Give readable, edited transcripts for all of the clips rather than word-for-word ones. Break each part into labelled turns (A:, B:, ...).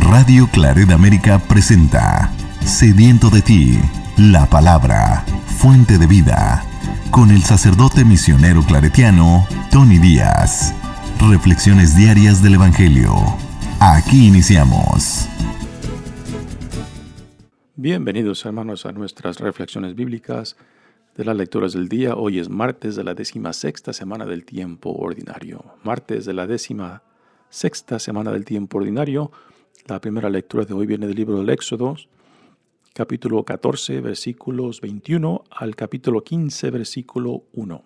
A: Radio Claret América presenta Sediento de ti, la palabra, fuente de vida, con el sacerdote misionero claretiano Tony Díaz. Reflexiones diarias del Evangelio. Aquí iniciamos.
B: Bienvenidos, hermanos, a nuestras reflexiones bíblicas de las lecturas del día. Hoy es martes de la 16ª semana del tiempo ordinario. Martes de la 16ª semana del tiempo ordinario. La primera lectura de hoy viene del libro del Éxodo, capítulo 14, versículos 21 al capítulo 15, versículo 1.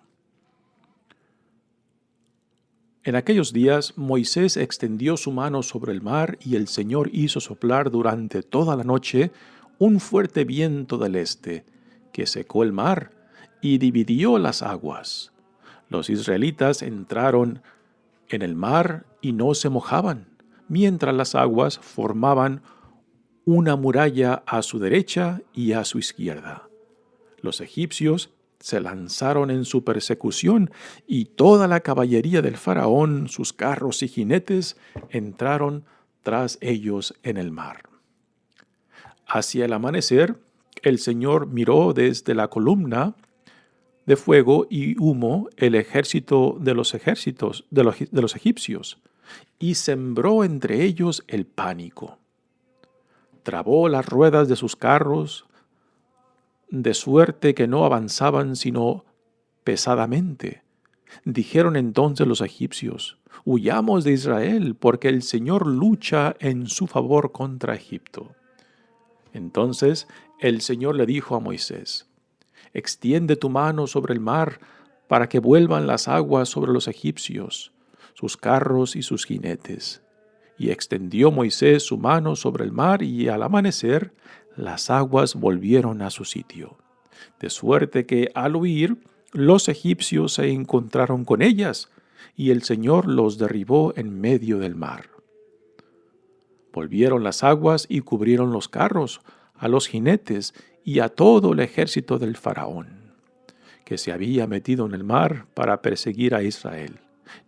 B: En aquellos días Moisés extendió su mano sobre el mar y el Señor hizo soplar durante toda la noche un fuerte viento del este, que secó el mar y dividió las aguas. Los israelitas entraron en el mar y no se mojaban, mientras las aguas formaban una muralla a su derecha y a su izquierda. Los egipcios se lanzaron en su persecución y toda la caballería del faraón, sus carros y jinetes, entraron tras ellos en el mar. Hacia el amanecer, el Señor miró desde la columna de fuego y humo el ejército de los egipcios y sembró entre ellos el pánico. Trabó las ruedas de sus carros, de suerte que no avanzaban sino pesadamente. Dijeron entonces los egipcios: «Huyamos de Israel, porque el Señor lucha en su favor contra Egipto». Entonces el Señor le dijo a Moisés: «Extiende tu mano sobre el mar, para que vuelvan las aguas sobre los egipcios, sus carros y sus jinetes». Y extendió Moisés su mano sobre el mar, y al amanecer las aguas volvieron a su sitio. De suerte que al huir, los egipcios se encontraron con ellas, y el Señor los derribó en medio del mar. Volvieron las aguas y cubrieron los carros, a los jinetes y a todo el ejército del faraón, que se había metido en el mar para perseguir a Israel.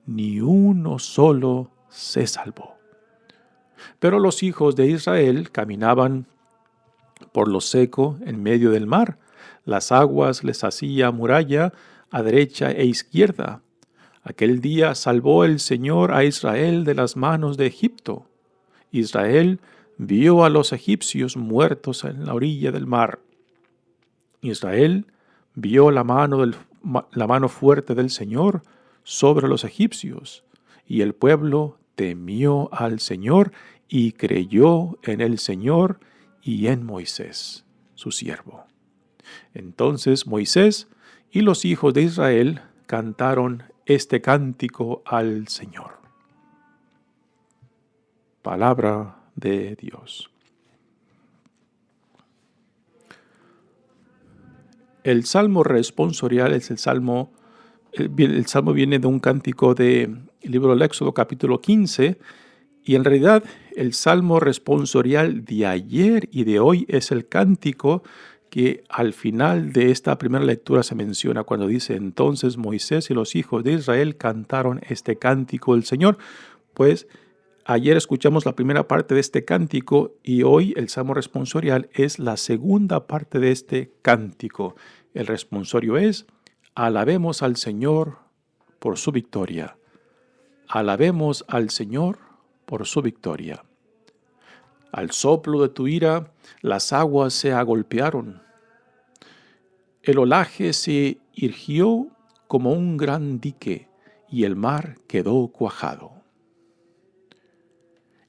B: Ni uno solo se salvó. Pero los hijos de Israel caminaban por lo seco en medio del mar. Las aguas les hacía muralla a derecha e izquierda. Aquel día salvó el Señor a Israel de las manos de Egipto. Israel vio a los egipcios muertos en la orilla del mar. Israel vio la mano fuerte del Señor sobre los egipcios, y el pueblo temió al Señor y creyó en el Señor y en Moisés, su siervo. Entonces Moisés y los hijos de Israel cantaron este cántico al Señor. Palabra de Dios. El salmo responsorial es el salmo viene de un cántico del libro del Éxodo, capítulo 15, y en realidad el salmo responsorial de ayer y de hoy es el cántico que al final de esta primera lectura se menciona cuando dice: «Entonces Moisés y los hijos de Israel cantaron este cántico del Señor». Pues ayer escuchamos la primera parte de este cántico y hoy el salmo responsorial es la segunda parte de este cántico. El responsorio es: «Alabemos al Señor por su victoria». Alabemos al Señor por su victoria. Al soplo de tu ira, las aguas se agolpearon. El olaje se irguió como un gran dique y el mar quedó cuajado.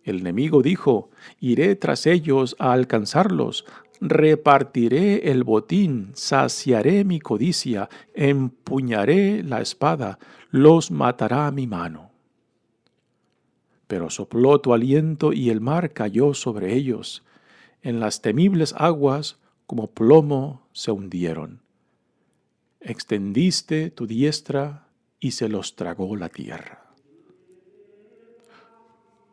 B: El enemigo dijo: «Iré tras ellos a alcanzarlos, repartiré el botín, saciaré mi codicia, empuñaré la espada, los matará mi mano». Pero sopló tu aliento y el mar cayó sobre ellos. En las temibles aguas como plomo se hundieron. Extendiste tu diestra y se los tragó la tierra.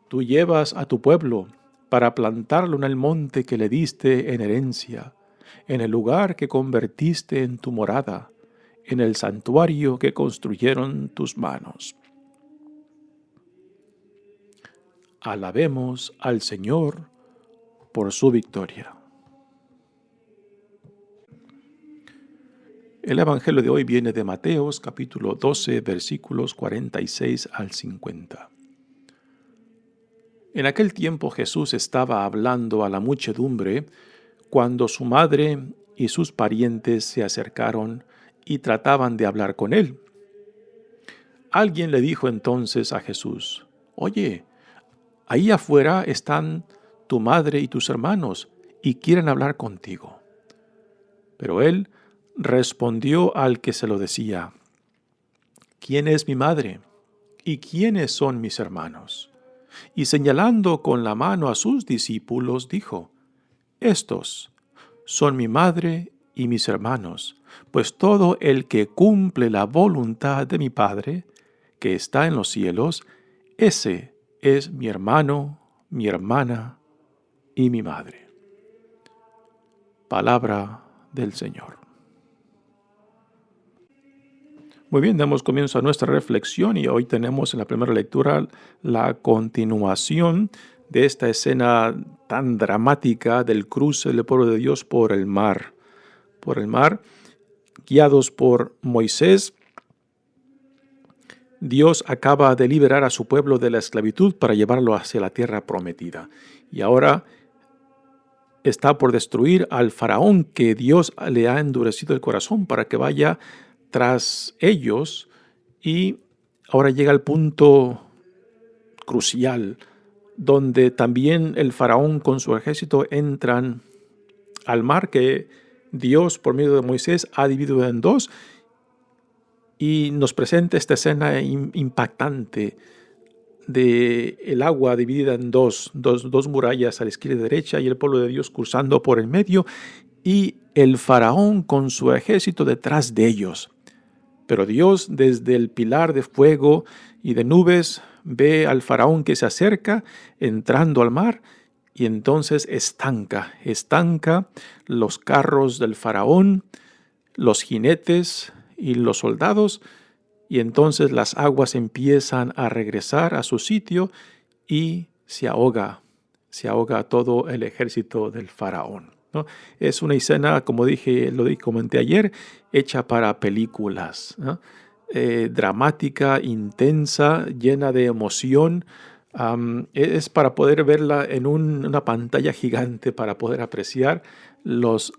B: Tú llevas a tu pueblo para plantarlo en el monte que le diste en herencia, en el lugar que convertiste en tu morada, en el santuario que construyeron tus manos. Alabemos al Señor por su victoria. El Evangelio de hoy viene de Mateos, capítulo 12, versículos 46 al 50. En aquel tiempo Jesús estaba hablando a la muchedumbre cuando su madre y sus parientes se acercaron y trataban de hablar con él. Alguien le dijo entonces a Jesús: «Oye, ahí afuera están tu madre y tus hermanos y quieren hablar contigo». Pero él respondió al que se lo decía: «¿Quién es mi madre? ¿Y quiénes son mis hermanos?». Y señalando con la mano a sus discípulos, dijo: «Estos son mi madre y mis hermanos, pues todo el que cumple la voluntad de mi Padre, que está en los cielos, ese es mi hermano, mi hermana y mi madre». Palabra del Señor. Muy bien, damos comienzo a nuestra reflexión y hoy tenemos en la primera lectura la continuación de esta escena tan dramática del cruce del pueblo de Dios por el mar. Por el mar, guiados por Moisés, Dios acaba de liberar a su pueblo de la esclavitud para llevarlo hacia la tierra prometida. Y ahora está por destruir al faraón que Dios le ha endurecido el corazón para que vaya tras ellos, y ahora llega el punto crucial donde también el faraón con su ejército entran al mar que Dios por medio de Moisés ha dividido en dos, y nos presenta esta escena impactante de el agua dividida en dos murallas a la izquierda y derecha y el pueblo de Dios cruzando por el medio y el faraón con su ejército detrás de ellos. Pero Dios, desde el pilar de fuego y de nubes, ve al faraón que se acerca entrando al mar y entonces estanca los carros del faraón, los jinetes y los soldados, y entonces las aguas empiezan a regresar a su sitio y se ahoga todo el ejército del faraón, ¿no? Es una escena, como comenté ayer, hecha para películas, ¿no? Dramática, intensa, llena de emoción. Es para poder verla en una pantalla gigante, para poder apreciar los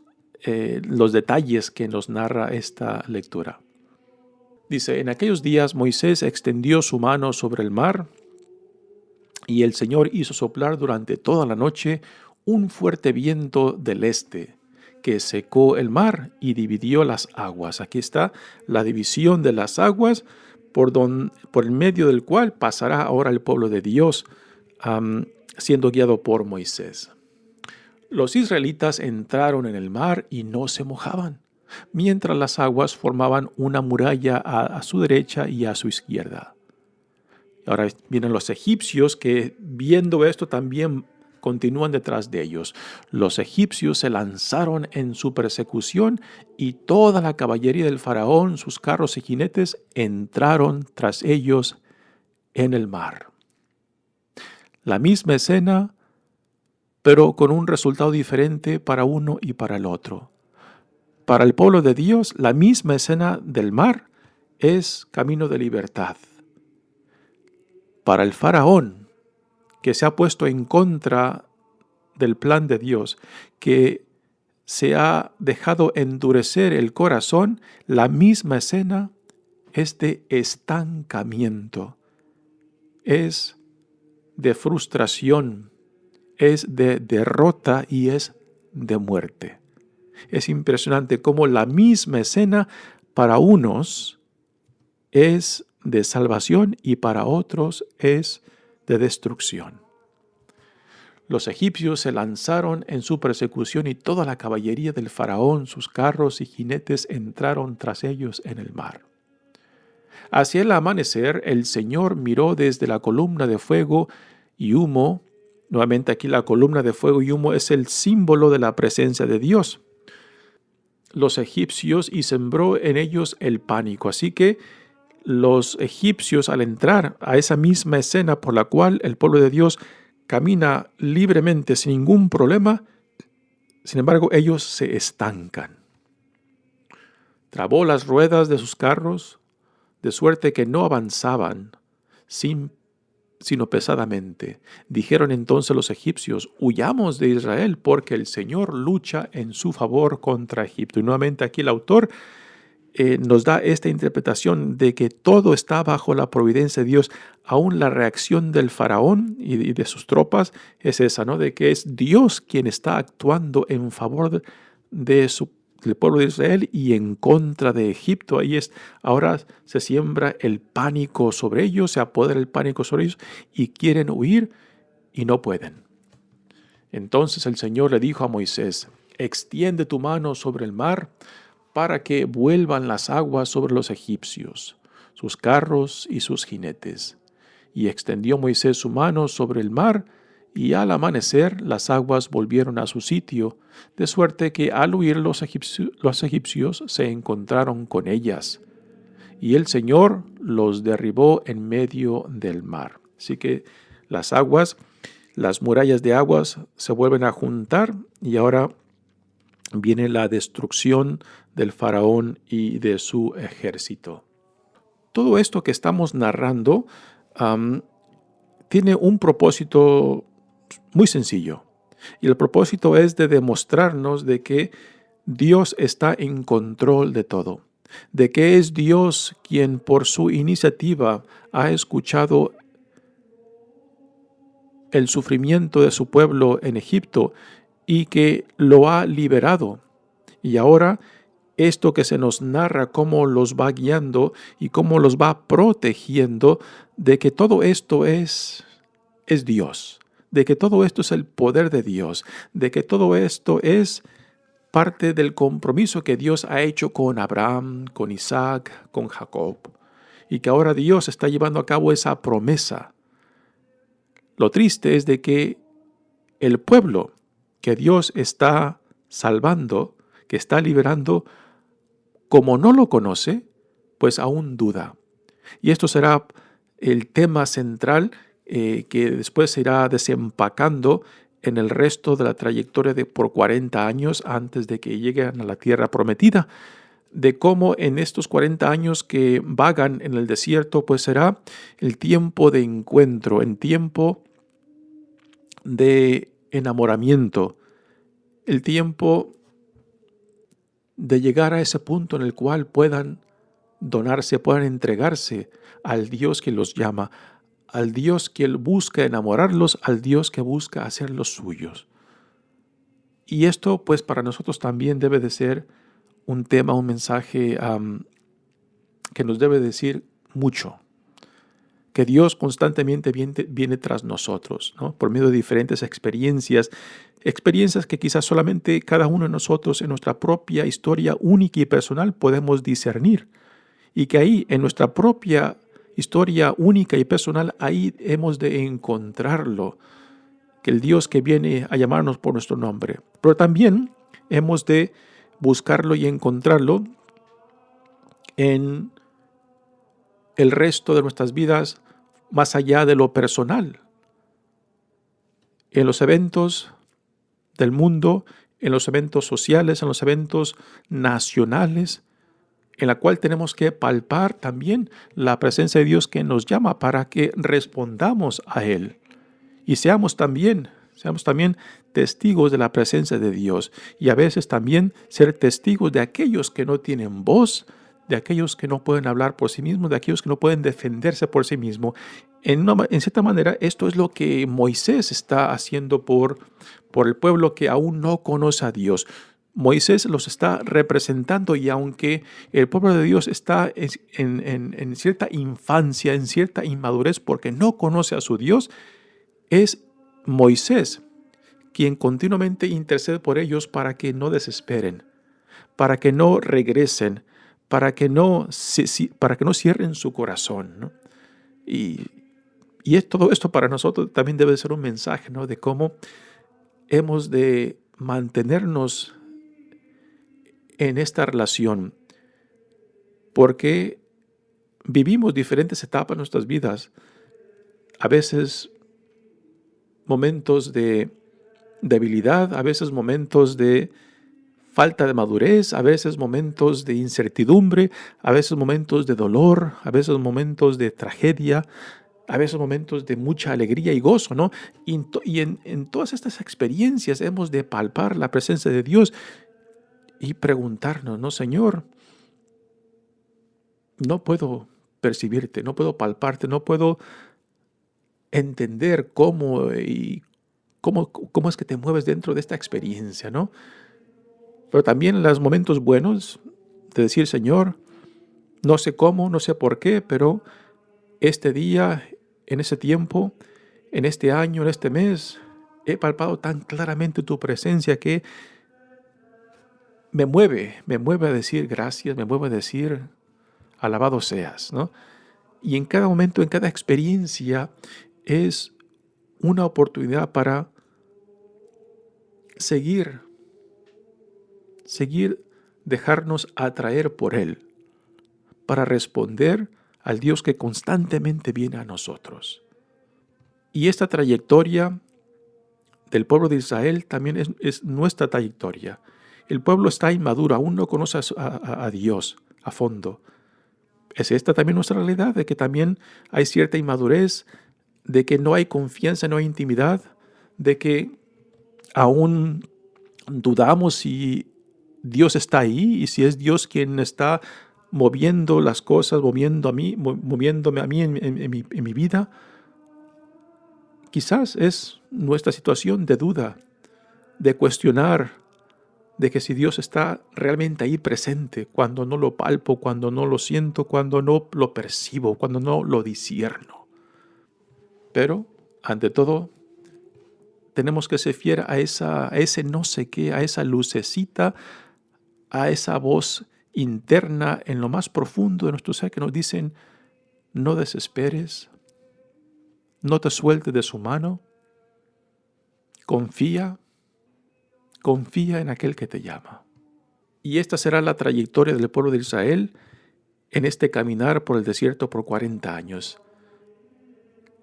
B: detalles que nos narra esta lectura. Dice: «En aquellos días Moisés extendió su mano sobre el mar, y el Señor hizo soplar durante toda la noche un fuerte viento del este, que secó el mar y dividió las aguas». Aquí está la división de las aguas por el medio del cual pasará ahora el pueblo de Dios, siendo guiado por Moisés. Los israelitas entraron en el mar y no se mojaban, mientras las aguas formaban una muralla a su derecha y a su izquierda. Ahora vienen los egipcios que, viendo esto, también continúan detrás de ellos. Los egipcios se lanzaron en su persecución y toda la caballería del faraón, sus carros y jinetes, entraron tras ellos en el mar. La misma escena, pero con un resultado diferente para uno y para el otro. Para el pueblo de Dios, la misma escena del mar es camino de libertad. Para el faraón, que se ha puesto en contra del plan de Dios, que se ha dejado endurecer el corazón, la misma escena es de estancamiento, es de frustración, es de derrota y es de muerte. Es impresionante cómo la misma escena para unos es de salvación y para otros es de destrucción. Los egipcios se lanzaron en su persecución y toda la caballería del faraón, sus carros y jinetes entraron tras ellos en el mar. Hacia el amanecer, el Señor miró desde la columna de fuego y humo. Nuevamente aquí la columna de fuego y humo es el símbolo de la presencia de Dios. Los egipcios y sembró en ellos el pánico. Así que los egipcios, al entrar a esa misma escena por la cual el pueblo de Dios camina libremente sin ningún problema, sin embargo ellos se estancan. Trabó las ruedas de sus carros, de suerte que no avanzaban, sino pesadamente. Dijeron entonces los egipcios: huyamos de Israel, porque el Señor lucha en su favor contra Egipto. Y nuevamente aquí el autor nos da esta interpretación de que todo está bajo la providencia de Dios. Aún la reacción del faraón y de sus tropas es esa, ¿no? De que es Dios quien está actuando en favor del pueblo de Israel y en contra de Egipto. Ahora se siembra el pánico sobre ellos, se apodera el pánico sobre ellos y quieren huir y no pueden. Entonces el Señor le dijo a Moisés: extiende tu mano sobre el mar para que vuelvan las aguas sobre los egipcios, sus carros y sus jinetes. Y extendió Moisés su mano sobre el mar, y al amanecer las aguas volvieron a su sitio, de suerte que al huir los egipcios se encontraron con ellas. Y el Señor los derribó en medio del mar. Así que las murallas de aguas se vuelven a juntar, y ahora viene la destrucción del faraón y de su ejército. Todo esto que estamos narrando tiene un propósito muy sencillo. Y el propósito es de demostrarnos de que Dios está en control de todo. De que es Dios quien por su iniciativa ha escuchado el sufrimiento de su pueblo en Egipto y que lo ha liberado. Y ahora esto que se nos narra, cómo los va guiando y cómo los va protegiendo, de que todo esto es Dios, de que todo esto es el poder de Dios, de que todo esto es parte del compromiso que Dios ha hecho con Abraham, con Isaac, con Jacob, y que ahora Dios está llevando a cabo esa promesa. Lo triste es de que el pueblo que Dios está salvando, que está liberando, como no lo conoce, pues aún duda. Y esto será el tema central que después se irá desempacando en el resto de la trayectoria por 40 años antes de que lleguen a la tierra prometida, de cómo en estos 40 años que vagan en el desierto, pues será el tiempo de encuentro, el tiempo de enamoramiento, el tiempo de llegar a ese punto en el cual puedan donarse, puedan entregarse al Dios que los llama, al Dios que busca enamorarlos, al Dios que busca hacerlos suyos. Y esto pues para nosotros también debe de ser un tema, un mensaje que nos debe decir mucho. Que Dios constantemente viene tras nosotros, ¿no? Por medio de diferentes experiencias que quizás solamente cada uno de nosotros en nuestra propia historia única y personal podemos discernir. Y que ahí, en nuestra propia historia única y personal, ahí hemos de encontrarlo. Que el Dios que viene a llamarnos por nuestro nombre. Pero también hemos de buscarlo y encontrarlo en el resto de nuestras vidas, más allá de lo personal, en los eventos del mundo, en los eventos sociales, en los eventos nacionales, en la cual tenemos que palpar también la presencia de Dios que nos llama para que respondamos a Él y seamos también testigos de la presencia de Dios, y a veces también ser testigos de aquellos que no tienen voz, de aquellos que no pueden hablar por sí mismos, de aquellos que no pueden defenderse por sí mismos. En cierta manera, esto es lo que Moisés está haciendo por el pueblo que aún no conoce a Dios. Moisés los está representando, y aunque el pueblo de Dios está en cierta infancia, en cierta inmadurez, porque no conoce a su Dios, es Moisés quien continuamente intercede por ellos para que no desesperen, para que no regresen, para que no cierren su corazón, ¿no? Y todo esto para nosotros también debe ser un mensaje, ¿no? De cómo hemos de mantenernos en esta relación, porque vivimos diferentes etapas en nuestras vidas. A veces momentos de debilidad, a veces momentos de falta de madurez, a veces momentos de incertidumbre, a veces momentos de dolor, a veces momentos de tragedia, a veces momentos de mucha alegría y gozo, ¿no? En todas estas experiencias hemos de palpar la presencia de Dios y preguntarnos, ¿no, Señor? No puedo percibirte, no puedo palparte, no puedo entender cómo es que te mueves dentro de esta experiencia, ¿no? Pero también en los momentos buenos de decir, Señor, no sé cómo, no sé por qué, pero este día, en ese tiempo, en este año, en este mes, he palpado tan claramente tu presencia que me mueve a decir gracias, me mueve a decir alabado seas, ¿no? Y en cada momento, en cada experiencia, es una oportunidad para seguir, dejarnos atraer por Él, para responder al Dios que constantemente viene a nosotros. Y esta trayectoria del pueblo de Israel también es nuestra trayectoria. El pueblo está inmaduro, aún no conoce a Dios a fondo. ¿Es esta también nuestra realidad? De que también hay cierta inmadurez, de que no hay confianza, no hay intimidad, de que aún dudamos si Dios está ahí y si es Dios quien está moviendo las cosas, moviéndome a mí en mi vida. Quizás es nuestra situación de duda, de cuestionar, de que si Dios está realmente ahí presente, cuando no lo palpo, cuando no lo siento, cuando no lo percibo, cuando no lo discierno. Pero, ante todo, tenemos que ser fiel a ese no sé qué, a esa lucecita, a esa voz interna en lo más profundo de nuestro ser que nos dicen, no desesperes, no te sueltes de su mano, confía en aquel que te llama. Y esta será la trayectoria del pueblo de Israel en este caminar por el desierto por 40 años.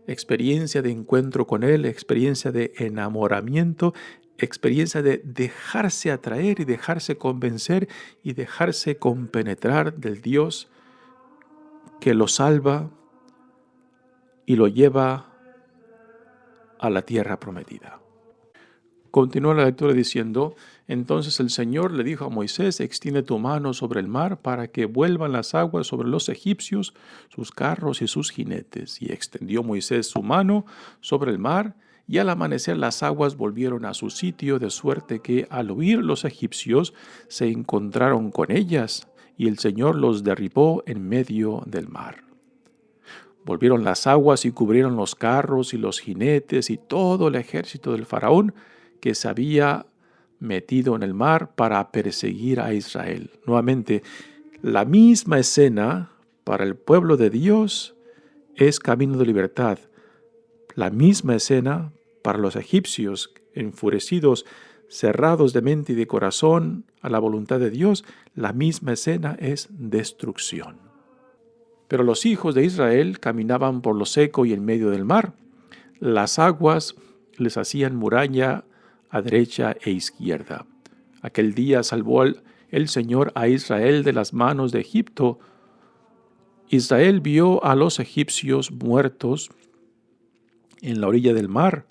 B: Experiencia de encuentro con Él, experiencia de enamoramiento, experiencia de dejarse atraer y dejarse convencer y dejarse compenetrar del Dios que lo salva y lo lleva a la tierra prometida. Continúa la lectura diciendo, entonces el Señor le dijo a Moisés, extiende tu mano sobre el mar para que vuelvan las aguas sobre los egipcios, sus carros y sus jinetes. Y extendió Moisés su mano sobre el mar, y al amanecer las aguas volvieron a su sitio, de suerte que al huir los egipcios se encontraron con ellas, y el Señor los derribó en medio del mar. Volvieron las aguas y cubrieron los carros y los jinetes y todo el ejército del faraón, que se había metido en el mar para perseguir a Israel. Nuevamente, la misma escena para el pueblo de Dios es camino de libertad. La misma escena para los egipcios, enfurecidos, cerrados de mente y de corazón a la voluntad de Dios, la misma escena es destrucción. Pero los hijos de Israel caminaban por lo seco y en medio del mar. Las aguas les hacían muralla a derecha e izquierda. Aquel día salvó el Señor a Israel de las manos de Egipto. Israel vio a los egipcios muertos en la orilla del mar.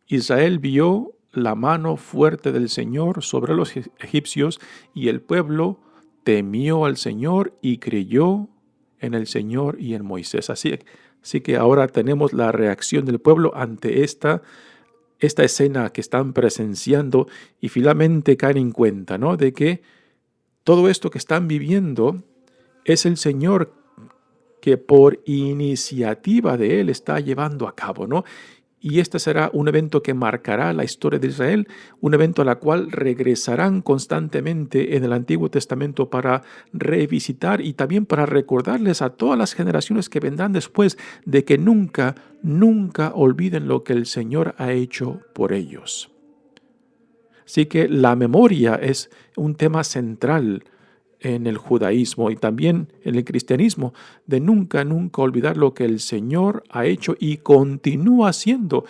B: Israel vio la mano fuerte del Señor sobre los egipcios y el pueblo temió al Señor y creyó en el Señor y en Moisés. Así que ahora tenemos la reacción del pueblo ante esta escena que están presenciando y finalmente caen en cuenta, ¿no? De que todo esto que están viviendo es el Señor que por iniciativa de Él está llevando a cabo, ¿no? Y este será un evento que marcará la historia de Israel, un evento a la cual regresarán constantemente en el Antiguo Testamento para revisitar y también para recordarles a todas las generaciones que vendrán después de que nunca olviden lo que el Señor ha hecho por ellos. Así que la memoria es un tema central en el judaísmo y también en el cristianismo, de nunca olvidar lo que el Señor ha hecho y continúa haciendo.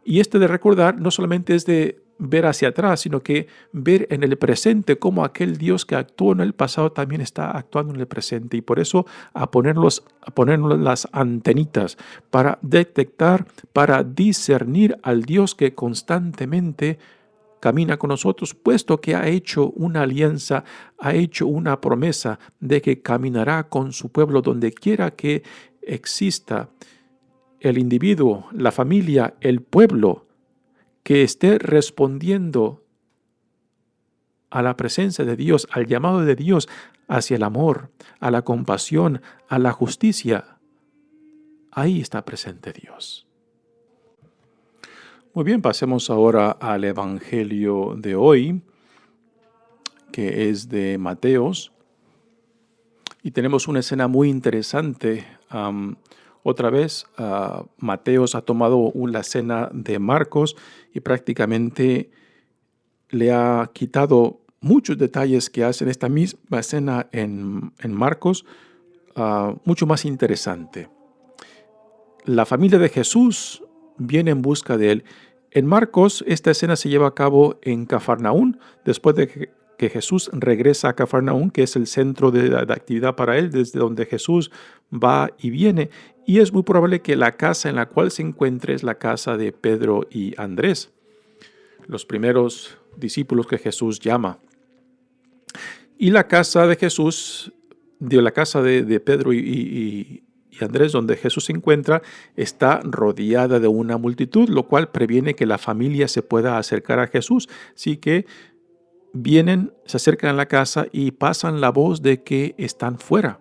B: Y de recordar no solamente es de ver hacia atrás, sino que ver en el presente cómo aquel Dios que actuó en el pasado también está actuando en el presente. Y por eso a ponernos las antenitas para detectar, para discernir al Dios que constantemente camina con nosotros, puesto que ha hecho una alianza, ha hecho una promesa de que caminará con su pueblo donde quiera que exista el individuo, la familia, el pueblo que esté respondiendo a la presencia de Dios, al llamado de Dios hacia el amor, a la compasión, a la justicia. Ahí está presente Dios. Muy bien, pasemos ahora al Evangelio de hoy, que es de Mateos. Y tenemos una escena muy interesante. Otra vez, Mateos ha tomado la escena de Marcos y prácticamente le ha quitado muchos detalles que hacen esta misma escena en Marcos mucho más interesante. La familia de Jesús viene en busca de él. En Marcos, esta escena se lleva a cabo en Cafarnaún, después de que Jesús regresa a Cafarnaún, que es el centro de actividad para él, desde donde Jesús va y viene. Y es muy probable que la casa en la cual se encuentre es la casa de Pedro y Andrés, los primeros discípulos que Jesús llama. Y la casa de Jesús, la casa de Pedro y Andrés, donde Jesús se encuentra, está rodeada de una multitud, lo cual previene que la familia se pueda acercar a Jesús. Así que vienen, se acercan a la casa y pasan la voz de que están fuera.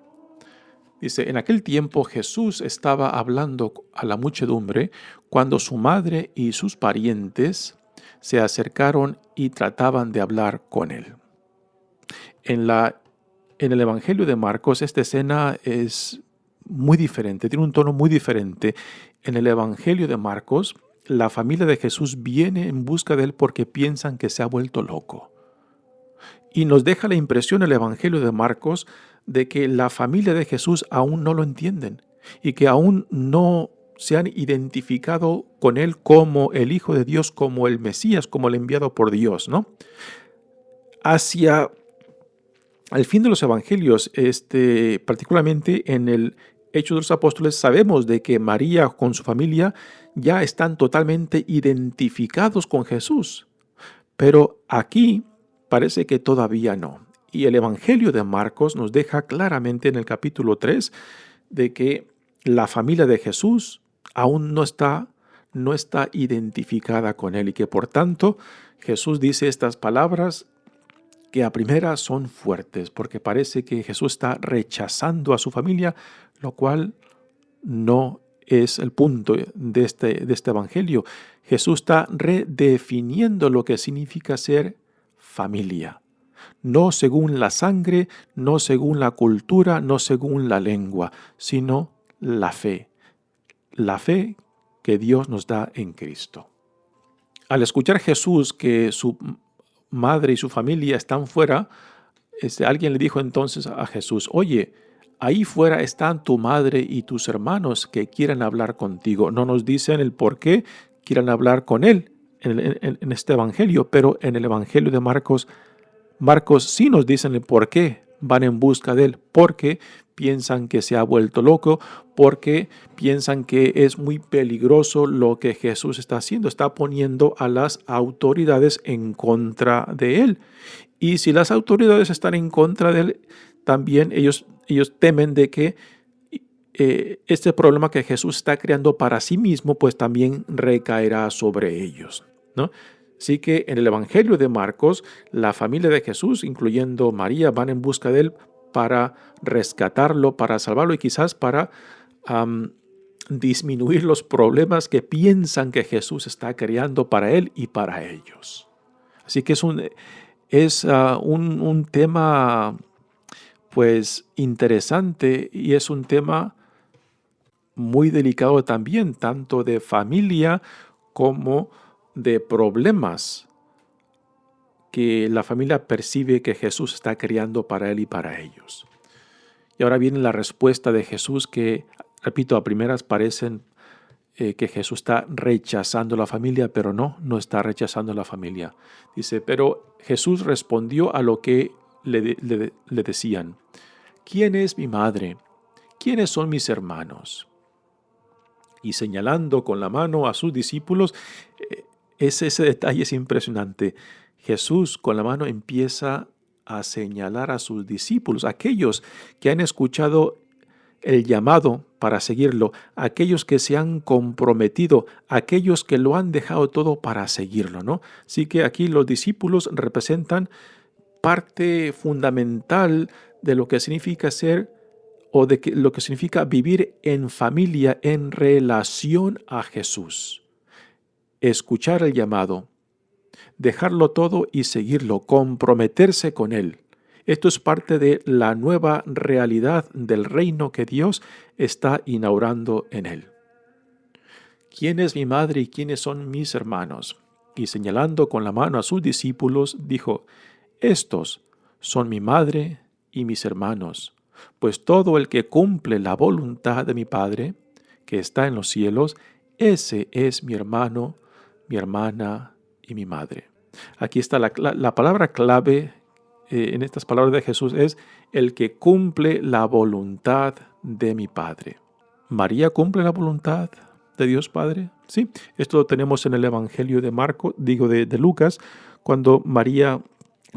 B: Dice, en aquel tiempo Jesús estaba hablando a la muchedumbre cuando su madre y sus parientes se acercaron y trataban de hablar con él. En el Evangelio de Marcos, esta escena es muy diferente, tiene un tono muy diferente. En el Evangelio de Marcos, la familia de Jesús viene en busca de él porque piensan que se ha vuelto loco. Y nos deja la impresión el Evangelio de Marcos de que la familia de Jesús aún no lo entienden y que aún no se han identificado con él como el Hijo de Dios, como el Mesías, como el enviado por Dios, ¿no? Hacia el fin de los evangelios, particularmente en el Hechos de los Apóstoles, sabemos de que María con su familia ya están totalmente identificados con Jesús. Pero aquí parece que todavía no. Y el Evangelio de Marcos nos deja claramente en el capítulo 3 de que la familia de Jesús aún no está identificada con él y que por tanto Jesús dice estas palabras que a primera son fuertes, porque parece que Jesús está rechazando a su familia, lo cual no es el punto de este evangelio. Jesús está redefiniendo lo que significa ser familia. No según la sangre, no según la cultura, no según la lengua, sino la fe. La fe que Dios nos da en Cristo. Al escuchar Jesús que su madre y su familia están fuera, alguien le dijo entonces a Jesús, oye, ahí fuera están tu madre y tus hermanos que quieren hablar contigo. No nos dicen el por qué quieran hablar con él en este evangelio, pero en el evangelio de Marcos sí nos dicen el por qué van en busca de él, porque piensan que se ha vuelto loco, porque piensan que es muy peligroso lo que Jesús está haciendo, está poniendo a las autoridades en contra de él. Y si las autoridades están en contra de él, también ellos temen de que este problema que Jesús está creando para sí mismo, pues también recaerá sobre ellos, ¿no? Así que en el Evangelio de Marcos, la familia de Jesús, incluyendo María, van en busca de él para rescatarlo, para salvarlo y quizás para disminuir los problemas que piensan que Jesús está creando para él y para ellos. Así que es un tema pues interesante y es un tema muy delicado también, tanto de familia como de problemas que la familia percibe que Jesús está criando para él y para ellos. Y ahora viene la respuesta de Jesús que, repito, a primeras parecen que Jesús está rechazando la familia, pero no está rechazando la familia. Dice, pero Jesús respondió a lo que le decían. ¿Quién es mi madre? ¿Quiénes son mis hermanos? Y señalando con la mano a sus discípulos, ese detalle es impresionante. Jesús con la mano empieza a señalar a sus discípulos, aquellos que han escuchado el llamado para seguirlo, aquellos que se han comprometido, aquellos que lo han dejado todo para seguirlo, ¿no? Así que aquí los discípulos representan parte fundamental de lo que significa ser o de lo que significa vivir en familia, en relación a Jesús. Escuchar el llamado, dejarlo todo y seguirlo, comprometerse con Él. Esto es parte de la nueva realidad del reino que Dios está inaugurando en Él. ¿Quién es mi madre y quiénes son mis hermanos? Y señalando con la mano a sus discípulos, dijo, estos son mi madre y mis hermanos, pues todo el que cumple la voluntad de mi Padre, que está en los cielos, ese es mi hermano, mi hermana y mi madre. Aquí está la palabra clave en estas palabras de Jesús es el que cumple la voluntad de mi Padre. ¿María cumple la voluntad de Dios Padre? Sí, esto lo tenemos en el Evangelio de Lucas, cuando María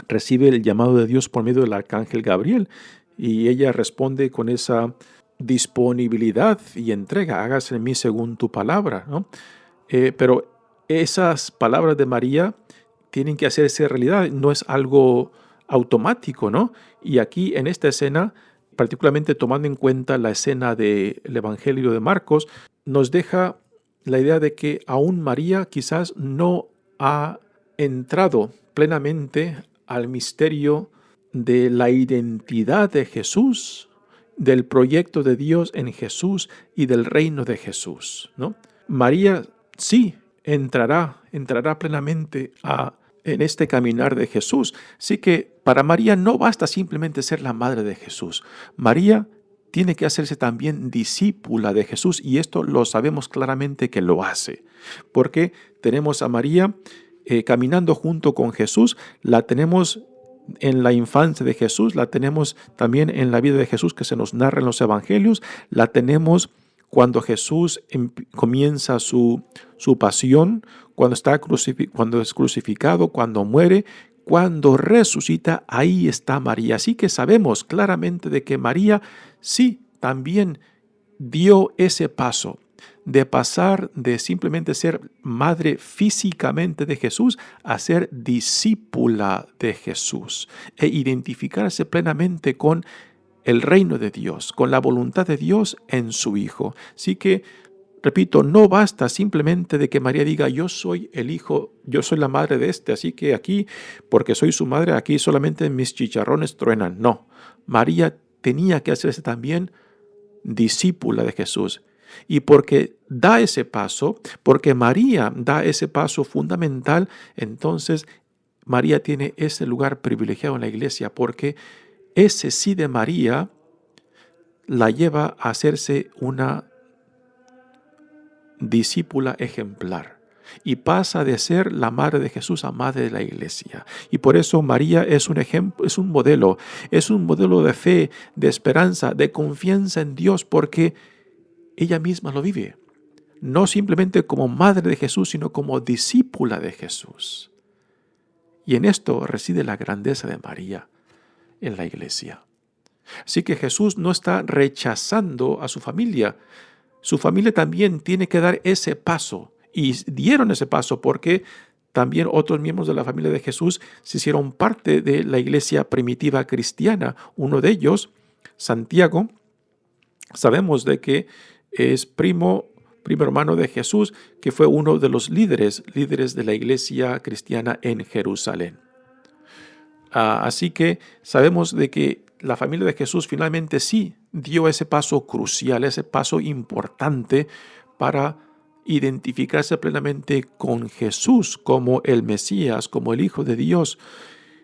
B: recibe el llamado de Dios por medio del arcángel Gabriel y ella responde con esa disponibilidad y entrega, hágase en mí según tu palabra, ¿no? Pero esas palabras de María tienen que hacerse realidad, no es algo automático, ¿no? Y aquí en esta escena, particularmente tomando en cuenta la escena del Evangelio de Marcos, nos deja la idea de que aún María quizás no ha entrado plenamente al misterio de la identidad de Jesús, del proyecto de Dios en Jesús y del reino de Jesús, ¿no? María sí entrará plenamente en este caminar de Jesús. Así que para María no basta simplemente ser la madre de Jesús. María tiene que hacerse también discípula de Jesús y esto lo sabemos claramente que lo hace. Porque tenemos a María caminando junto con Jesús, la tenemos en la infancia de Jesús, la tenemos también en la vida de Jesús que se nos narra en los evangelios, la tenemos cuando Jesús comienza su pasión, cuando es crucificado, cuando muere, cuando resucita, ahí está María. Así que sabemos claramente de que María sí también dio ese paso de pasar de simplemente ser madre físicamente de Jesús a ser discípula de Jesús e identificarse plenamente con el reino de Dios, con la voluntad de Dios en su Hijo. Así que, repito, no basta simplemente de que María diga, yo soy el hijo, yo soy la madre de este, así que aquí, porque soy su madre, aquí solamente mis chicharrones truenan. No, María tenía que hacerse también discípula de Jesús. Y porque da ese paso, porque María da ese paso fundamental, entonces María tiene ese lugar privilegiado en la iglesia, porque ese sí de María la lleva a hacerse una discípula ejemplar y pasa de ser la madre de Jesús a madre de la iglesia. Y por eso María es un ejemplo, es un modelo de fe, de esperanza, de confianza en Dios, porque ella misma lo vive. No simplemente como madre de Jesús, sino como discípula de Jesús. Y en esto reside la grandeza de María en la iglesia. Así que Jesús no está rechazando a su familia. Su familia también tiene que dar ese paso. Y dieron ese paso porque también otros miembros de la familia de Jesús se hicieron parte de la iglesia primitiva cristiana. Uno de ellos, Santiago, sabemos de que es primo hermano de Jesús, que fue uno de los líderes de la iglesia cristiana en Jerusalén. Así que sabemos de que la familia de Jesús finalmente sí dio ese paso crucial, ese paso importante para identificarse plenamente con Jesús como el Mesías, como el Hijo de Dios,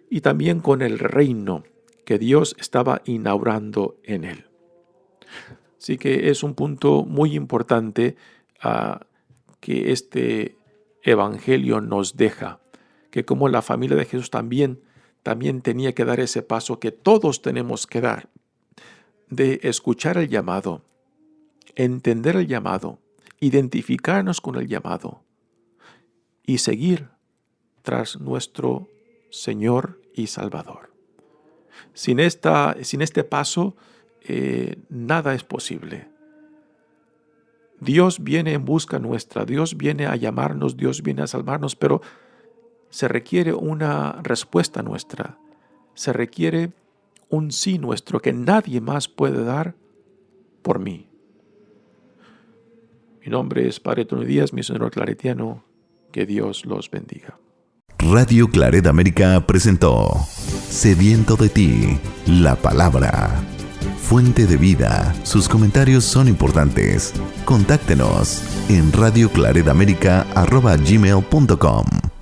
B: y también con el reino que Dios estaba inaugurando en él. Así que es un punto muy importante que este evangelio nos deja, que como la familia de Jesús también tenía que dar ese paso que todos tenemos que dar, de escuchar el llamado, entender el llamado, identificarnos con el llamado y seguir tras nuestro Señor y Salvador. Sin este paso, nada es posible. Dios viene en busca nuestra, Dios viene a llamarnos, Dios viene a salvarnos, pero se requiere una respuesta nuestra, se requiere un sí nuestro que nadie más puede dar por mí. Mi nombre es Padre Tony Díaz, misionero claretiano. Que Dios los bendiga.
A: Radio Claret América presentó Sediento de ti, la palabra. Fuente de vida. Sus comentarios son importantes. Contáctenos en radioclaretamerica@gmail.com.